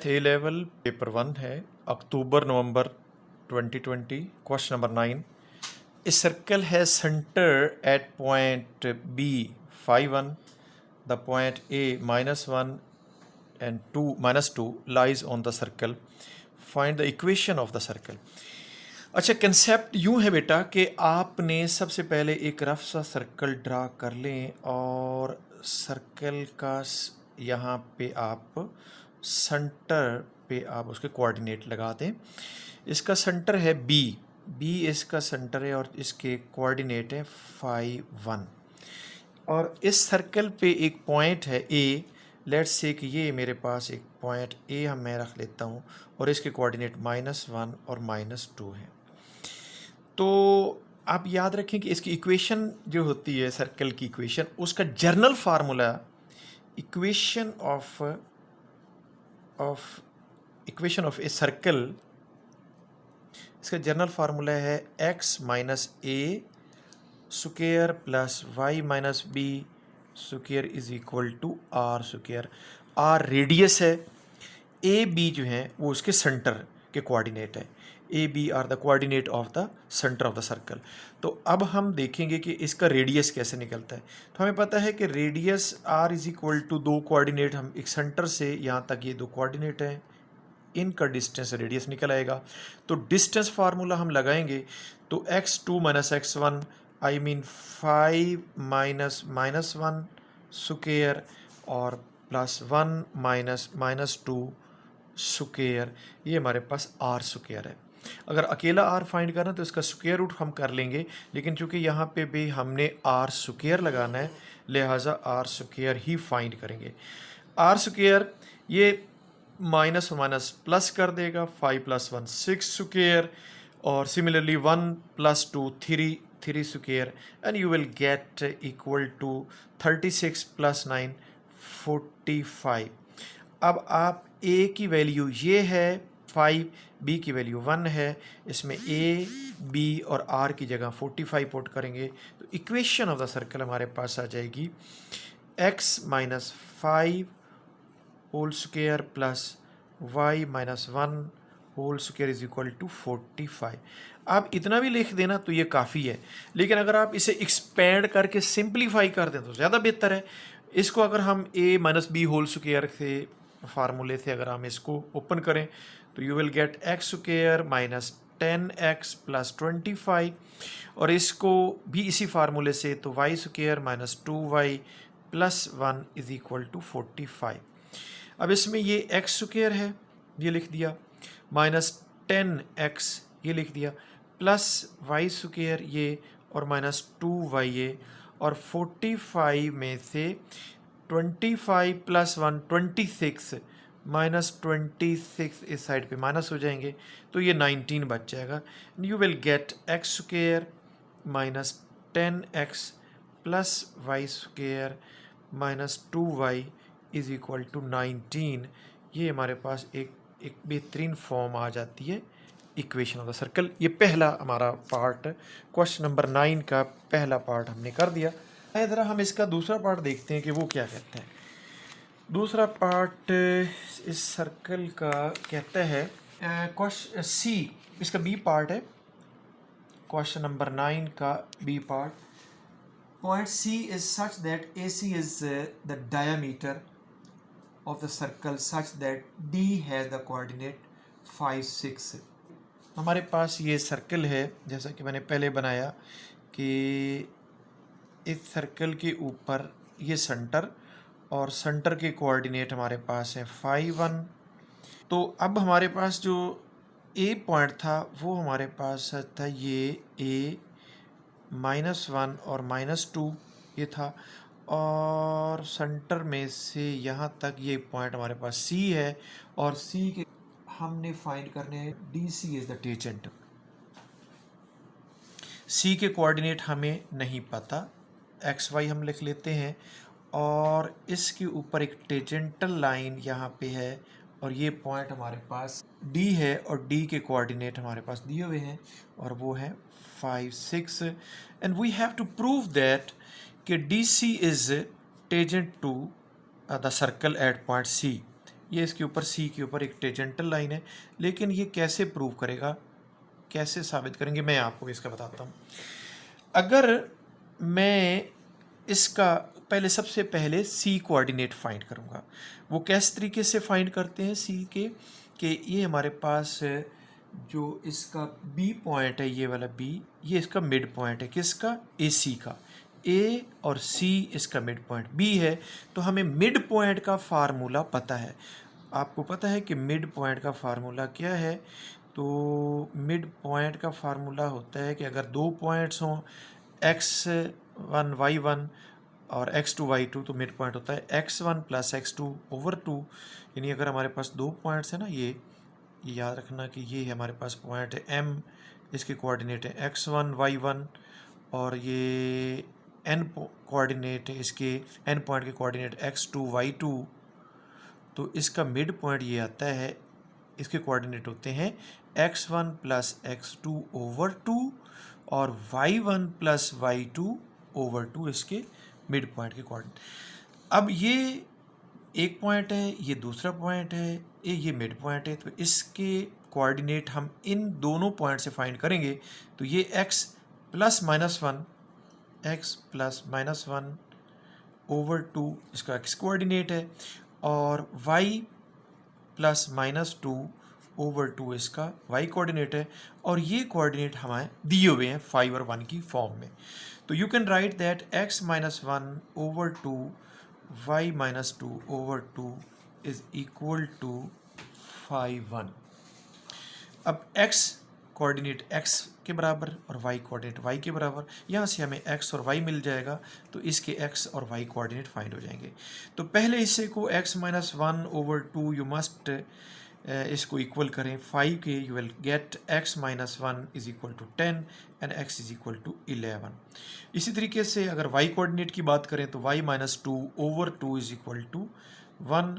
Math ए level paper 1 है, October November 2020, question number 9। A circle has centre at point B 5 1, the point A -1 and 2 lies on the circle. Find the equation of the circle. अच्छा, concept यूँ है बेटा कि आपने सबसे पहले एक रफ सा सर्कल ड्रा कर लें और सर्कल का यहाँ पे आप सेंटर पे आप उसके कोऑर्डिनेट लगा दें। इसका सेंटर है बी इसका सेंटर है और इसके कोऑर्डिनेट है 5 1। और इस सर्कल पे एक पॉइंट है ए। लेट्स से कि ये मेरे पास एक पॉइंट ए मैं रख लेता हूँ और इसके कोऑर्डिनेट -1 और -2 है। तो आप याद रखें कि इसकी इक्वेशन जो होती है सर्कल की इक्वेशन, उसका general formula equation of a circle, इसका जर्नल फार्मूला है x minus a square plus y minus b square is equal to r square. R radius है, ए बी जो है वो उसके सेंटर के कोऑर्डिनेट है। A b r the coordinate of the centre of the circle. तो अब हम देखेंगे कि इसका रेडियस कैसे निकलता है। तो हमें पता है कि radius r is equal to दो कोऑर्डिनेट, हम एक सेंटर से यहाँ तक ये दो कोऑर्डिनेट हैं, इनका डिस्टेंस रेडियस निकल आएगा। तो डिस्टेंस फार्मूला हम लगाएंगे तो x2 minus x1 I mean 5 minus -1 square और +1 माइनस -2 स्क्वायर, ये हमारे पास r स्क्वायर है। अगर अकेला r फाइंड करना तो इसका स्क्वायर रूट हम कर लेंगे, लेकिन चूंकि यहाँ पे भी हमने r स्क्वायर लगाना है लिहाजा r स्क्वायर ही फाइंड करेंगे। r स्क्वायर ये माइनस माइनस प्लस कर देगा, 5 + 1 6 स्क्वायर और similarly 1 + 2 3 square and you will get equal to 36 + 9 45। अब आप a की वैल्यू ये है 5, b की वैल्यू 1 है, इसमें a b और r की जगह 45 पुट करेंगे तो इक्वेशन ऑफ द सर्कल हमारे पास आ जाएगी x minus 5 whole square plus y minus 1 whole square is equal to 45। आप इतना भी लिख देना तो ये काफ़ी है, लेकिन अगर आप इसे एक्सपेंड करके सिंप्लीफाई कर दें तो ज़्यादा बेहतर है। इसको अगर हम a minus b whole square से फार्मूले से अगर हम इसको ओपन करें तो you will get x square minus 10x plus 25 और इसको भी इसी फार्मूले से तो y square minus 2y plus 1 is equal to 45। अब इसमें ये x स्क्वायर है, ये लिख दिया, माइनस 10x ये लिख दिया, प्लस y स्क्वायर ये और माइनस 2y ये, और 45 में से 25 + 1 26 माइनस 26 इस साइड पे माइनस हो जाएंगे तो ये 19 बच जाएगा। You will get x square minus 10x plus Y square minus 2y is equal to 19। ये हमारे पास एक बेहतरीन फॉर्म आ जाती है इक्वेशन ऑफ द सर्कल। ये पहला हमारा पार्ट क्वेश्चन नंबर 9 का पहला पार्ट हमने कर दिया। ज़रा हम इसका दूसरा पार्ट देखते हैं कि वो क्या कहते हैं। दूसरा पार्ट इस सर्कल का कहता है क्वेश्चन सी, इसका बी पार्ट है क्वेश्चन नंबर 9 का B part. Point C is such that A C is the diameter of the circle such that D has the coordinate 5 6। हमारे पास ये सर्कल है, जैसा कि मैंने पहले बनाया कि इस सर्कल के ऊपर ये सेंटर और सेंटर के कोऑर्डिनेट हमारे पास है 5 1। तो अब हमारे पास जो ए पॉइंट था वो हमारे पास था ये ए -1 और -2 ये था, और सेंटर में से यहाँ तक ये पॉइंट हमारे पास C है और C के हमने फाइंड करने हैं DC is the tangent. C के कोऑर्डिनेट हमें नहीं पता, XY हम लिख लेते हैं और इसके ऊपर एक टेंजेंटल लाइन यहाँ पे है और ये पॉइंट हमारे पास D है और D के कोऑर्डिनेट हमारे पास दिए हुए हैं और वो है 5 6 and we have to prove that कि DC इज tangent to the circle at point C। ये इसके ऊपर सी के ऊपर एक टेंजेंटल लाइन है, लेकिन ये कैसे प्रूव करेगा, कैसे साबित करेंगे, मैं आपको इसका बताता हूँ। अगर मैं इसका पहले सबसे पहले सी कोऑर्डिनेट फाइंड करूँगा। वो किस तरीके से फाइंड करते हैं सी के, कि ये हमारे पास जो इसका बी पॉइंट है, ये वाला बी, ये इसका मिड पॉइंट है, किसका, ए सी का। ए और सी इसका मिड पॉइंट बी है, तो हमें मिड पॉइंट का फार्मूला पता है। आपको पता है कि मिड पॉइंट का फार्मूला क्या है? तो मिड पॉइंट का फार्मूला होता है कि अगर दो पॉइंट्स हों x1 y1 और x2 y2, तो मिड पॉइंट होता है x1 प्लस x2/2। यानी अगर हमारे पास दो पॉइंट्स हैं ना, ये याद रखना कि ये हमारे पास पॉइंट है m, इसके कोऑर्डिनेट है x1 y1, और ये n कोऑर्डिनेट है, इसके n पॉइंट के कोऑर्डिनेट x2 y2। तो इसका मिड पॉइंट ये आता है, इसके कोऑर्डिनेट होते हैं x1 प्लस x2/2 और y1 प्लस y2/2, इसके मिड पॉइंट के कोऑर्डिनेट। अब ये एक पॉइंट है, ये दूसरा पॉइंट है, ये मिड पॉइंट है, तो इसके कोऑर्डिनेट हम इन दोनों पॉइंट से फाइंड करेंगे। तो ये x plus minus one over 2 इसका x कोऑर्डिनेट है, और y प्लस -2/2 इसका y कोऑर्डिनेट है, और ये कोऑर्डिनेट हमें दिए हुए हैं 5 और 1 की फॉर्म में। तो you can write that x - 1/2 y - 2/2 is equal to 5 1। अब x कोऑर्डिनेट x के बराबर और y कोऑर्डिनेट y के बराबर, यहाँ से हमें x और y मिल जाएगा, तो इसके x और y कोऑर्डिनेट फाइंड हो जाएंगे। तो पहले हिस्से को x - 1/2 यू मस्ट इसको इक्वल करें 5 के, you will get x - 1 is equal to 10 and x is equal to 11। इसी तरीके से अगर y कोऑर्डिनेट की बात करें तो y - 2/2 इज इक्वल टू 1,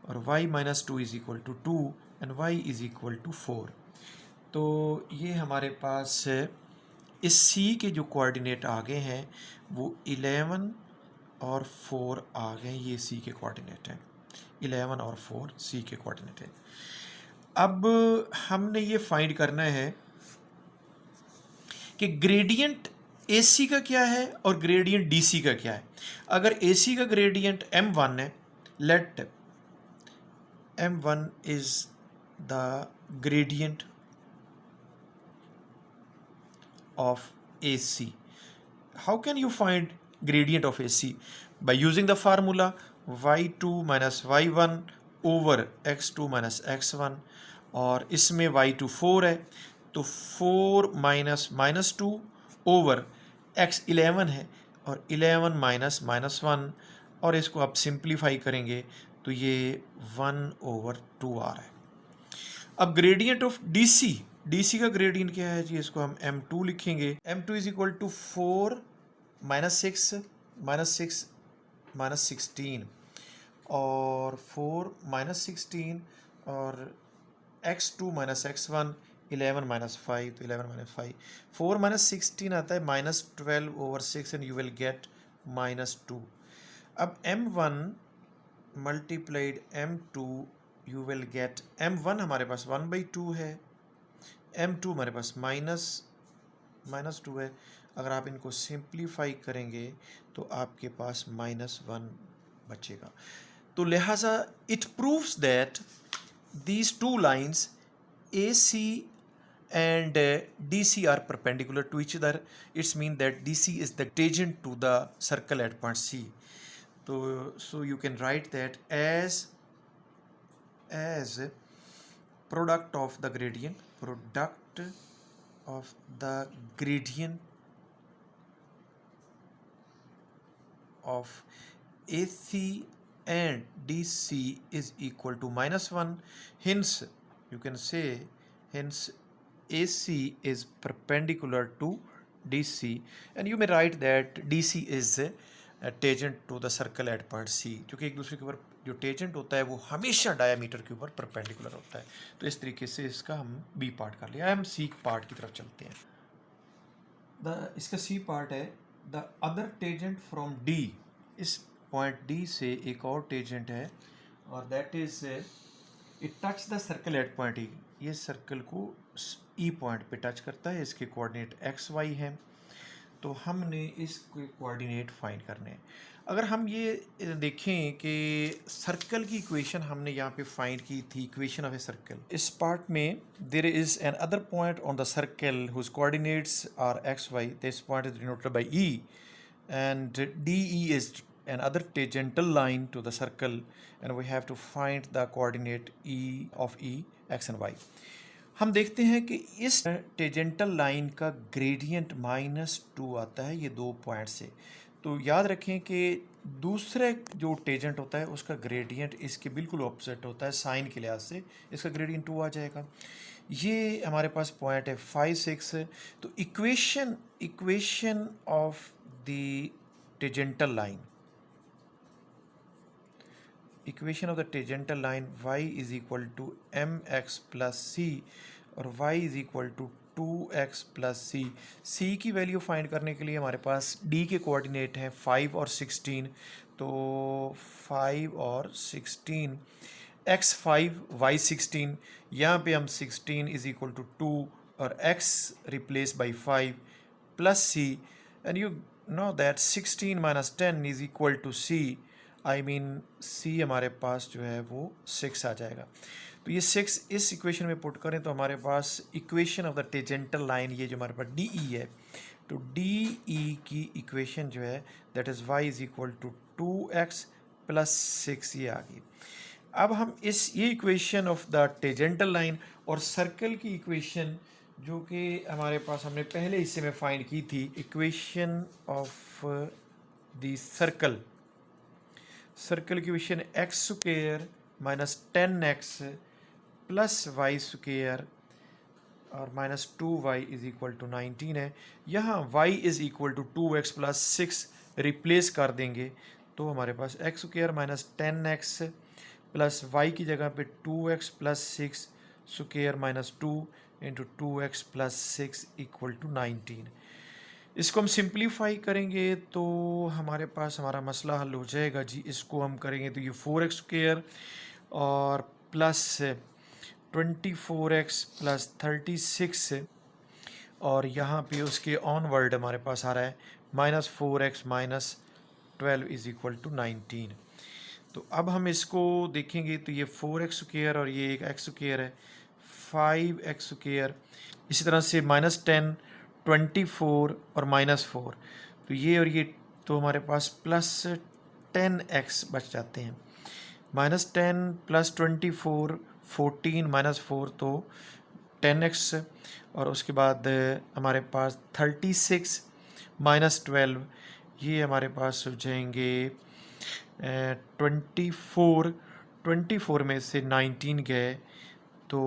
और y - 2 is equal to 2 and y is equal to 4। तो ये हमारे पास इस C के जो कोऑर्डिनेट आ गए हैं वो 11 और 4 आ गए, ये C के कोऑर्डिनेट हैं, 11 और 4 C के कोऑर्डिनेट हैं। अब हमने ये फाइंड करना है कि ग्रेडियंट AC का क्या है और ग्रेडियंट DC का क्या है। अगर AC का ग्रेडियंट m1 है, let m1 is the gradient of AC. How can you find gradient of AC? By using the formula y2 minus y1 over x2 minus x1, और इसमें y2 4 है, तो 4 माइनस 2 ओवर x 11 है, और 11 minus 1, और इसको आप सिंप्लीफाई करेंगे तो ये 1/2 आ रहा है। अब ग्रेडियंट ऑफ DC का ग्रेडियंट क्या है जी, इसको हम m2 लिखेंगे। m2 इज इक्वल टू 4 -6 -16, और 4 -16 और x2 x1 11 -5, तो 11 -5, 4 -16 आता है -12/6 एंड यू विल गेट -2। अब m1 multiplied m2 you will gate, m1 हमारे पास 1/2 है, m2 हमारे पास -2 है। अगर आप इनको सिंप्लीफाई करेंगे तो आपके पास -1 बचेगा। तो लिहाजा it proves that these two lines AC and DC are perpendicular to each other. It's mean that DC is the tangent to the circle at point C. So you can write that as product of the gradient of AC and DC is equal to -1. Hence you can say, hence AC is perpendicular to DC, and you may write that DC is a tangent to the circle at point C, क्योंकि एक दूसरे के ऊपर जो tangent होता है वो हमेशा डायमीटर के ऊपर परपेंडिकुलर होता है। तो इस तरीके से इसका हम बी पार्ट कर लिया। हम सी पार्ट की तरफ चलते हैं। इसका सी पार्ट है the other tangent from D. इस पॉइंट डी से एक और टेंजेंट है, और that is it touch the circle at point ई। ये सर्कल को ई पॉइंट पे टच करता है, इसके कोऑर्डिनेट एक्स वाई हैं। तो हमने इसके कोऑर्डिनेट फाइंड करने हैं। अगर हम ये देखें कि सर्कल की इक्वेशन हमने यहाँ पे फाइंड की थी, इक्वेशन ऑफ ए सर्कल, इस पार्ट में there is another point on the circle whose coordinates are x y, this point is denoted by E, and DE is another tangential line to the circle, and we have to find the coordinate of E, X and Y. हम देखते हैं कि इस टेजेंटल line का gradient -2 आता है ये 2 point से। तो याद रखें कि दूसरे जो टेजेंट होता है उसका ग्रेडियंट इसके बिल्कुल ऑपोजिट होता है, साइन के लिहाज से इसका ग्रेडियंट 2 आ जाएगा। ये हमारे पास पॉइंट है 5, 6। तो equation of the tangential line, equation of the tangential line y is equal to mx plus C और y is equal to 2x plus C. c की वैल्यू फाइंड करने के लिए हमारे पास d के कोऑर्डिनेट हैं 5 और 16। तो 5 और 16, x 5 y 16, यहाँ पे हम 16 इज इक्वल टू 2 और x replace by 5 plus C, and you know that 16 minus 10 is equal to C. I mean C हमारे पास जो है वो 6 आ जाएगा। तो ये 6 इस इक्वेशन में पुट करें तो हमारे पास equation of the tangential line, ये जो हमारे पास डी ई है, तो डी ई की इक्वेशन जो है that is y is equal to 2x plus 6, ये आ गई। अब हम ये equation of the tangential line और सर्कल की इक्वेशन जो कि हमारे पास हमने पहले हिस्से में फाइंड की थी, इक्वेशन ऑफ द सर्कल की equation X square minus 10x plus Y square और minus 2y is equal to 19 है। यहाँ y is equal to 2x plus 6 replace कर देंगे तो हमारे पास X square minus 10x plus y की जगह पे 2x plus 6 square minus 2 into 2x plus 6 equal to 19। इसको हम सिंप्लीफाई करेंगे तो हमारे पास हमारा मसला हल हो जाएगा जी। इसको हम करेंगे तो ये 4x स्क्वायर और प्लस 24x प्लस 36 और यहाँ पे उसके ऑनवर्ड हमारे पास आ रहा है -4x minus 12 is equal to 19। तो अब हम इसको देखेंगे तो ये 4x स्क्वायर और ये एक x स्क्वायर है 5x स्क्वायर, इसी तरह से -10, 24 और -4, तो ये और ये तो हमारे पास प्लस 10x बच जाते हैं। -10 प्लस 24 14 -4 तो 10x, और उसके बाद हमारे पास 36 -12, ये हमारे पास हो जाएंगे 24 में से 19 गए तो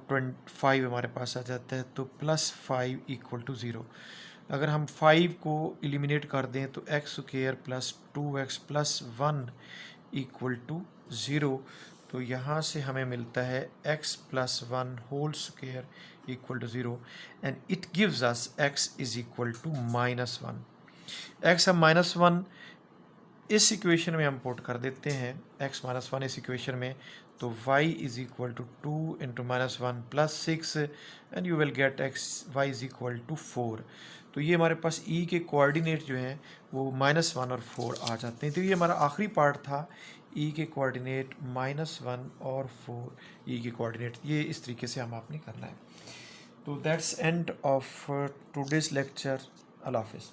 25 हमारे पास आ जाता है, तो +5 इक्वल टू 0। अगर हम 5 को एलिमिनेट कर दें तो x square plus 2x plus 1 equal to 0। तो यहाँ से हमें मिलता है x plus 1 whole square equal to 0 and it gives us x is equal to -1। x हम -1 इस इक्वेशन में हम पुट कर देते हैं, x -1 इस इक्वेशन में, तो y is equal to 2 into -1 plus 6 and you will get y is equal to 4। तो ये हमारे पास e के कोऑर्डिनेट जो हैं वो -1 और 4 आ जाते हैं। तो ये हमारा आखिरी पार्ट था, e के कोऑर्डिनेट -1 और 4 e के कोऑर्डिनेट, ये इस तरीके से हम आपने करना है। तो that's end of today's lecture. अल्लाह हाफिज़।